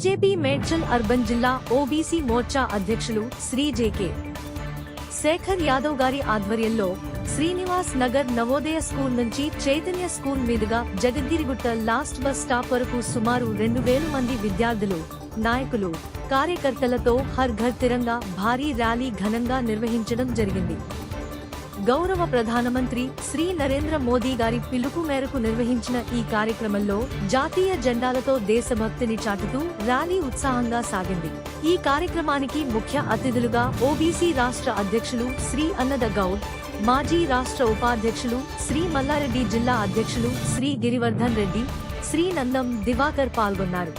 BJP Medchal urban జిల్లా OBC Morcha అధ్యక్షులు Shri JK Shekhar Yadav గారి ఆధ్వర్యంలో శ్రీనివాస్ నగర్ నవోదయ స్కూల్ నుంచి చైతన్య స్కూల్ మీదుగా జగద్గిరిగుట్ట లాస్ట్ బస్ స్టాప్ వరకు సుమారు 2000 మంది విద్యార్థులు, నాయకులు, కార్యకర్తలతో హర్ ఘర్ తిరంగా భారీ ర్యాలీ ఘనంగా నిర్వహించడం జరిగింది. గౌరవ ప్రధానమంత్రి శ్రీ నరేంద్ర మోదీ గారి పిలుపు మేరకు నిర్వహించిన ఈ కార్యక్రమంలో జాతీయ జెండాలతో దేశభక్తిని చాటుతూ ర్యాలీ ఉత్సాహంగా సాగింది. ఈ కార్యక్రమానికి ముఖ్య అతిథులుగా ఓబీసీ రాష్ట్ర అధ్యక్షులు శ్రీ అన్నద గౌడ్, మాజీ రాష్ట్ర ఉపాధ్యక్షులు శ్రీ మల్లారెడ్డి, జిల్లా అధ్యక్షులు శ్రీ గిరివర్ధన్ రెడ్డి, శ్రీ నందం దివాకర్ పాల్గొన్నారు.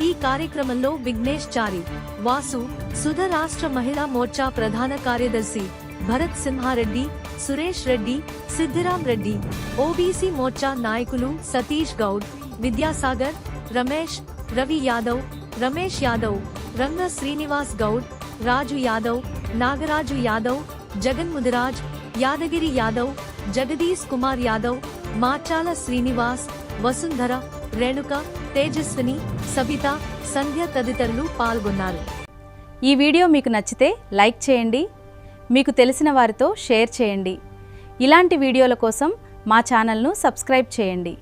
ఈ కార్యక్రమంలో విఘ్నేష్ చారి, వాసు, సుధ, రాష్ట్ర మహిళా మోర్చా ప్రధాన కార్యదర్శి భరత్ సింహారెడ్డి, సురేష్ రెడ్డి, సిద్ధిరామ్ రెడ్డి, ఓబీసీ మోర్చా నాయకులు సతీష్ గౌడ్, విద్యాసాగర్, రమేష్, రవి యాదవ్, రమేష్ యాదవ్, రంగ శ్రీనివాస్ గౌడ్, రాజు యాదవ్, నాగరాజు యాదవ్, జగన్ ముదిరాజ్, యాదగిరి యాదవ్, జగదీష్ కుమార్ యాదవ్, మాచాల శ్రీనివాస్, వసుంధర, రేణుక, తేజస్విని, సబిత, సంధ్య తదితరులు పాల్గొన్నారు. ఈ వీడియో మీకు నచ్చితే లైక్ చేయండి, మీకు తెలిసిన వారితో షేర్ చేయండి. ఇలాంటి వీడియోల కోసం మా ఛానల్ను సబ్స్క్రైబ్ చేయండి.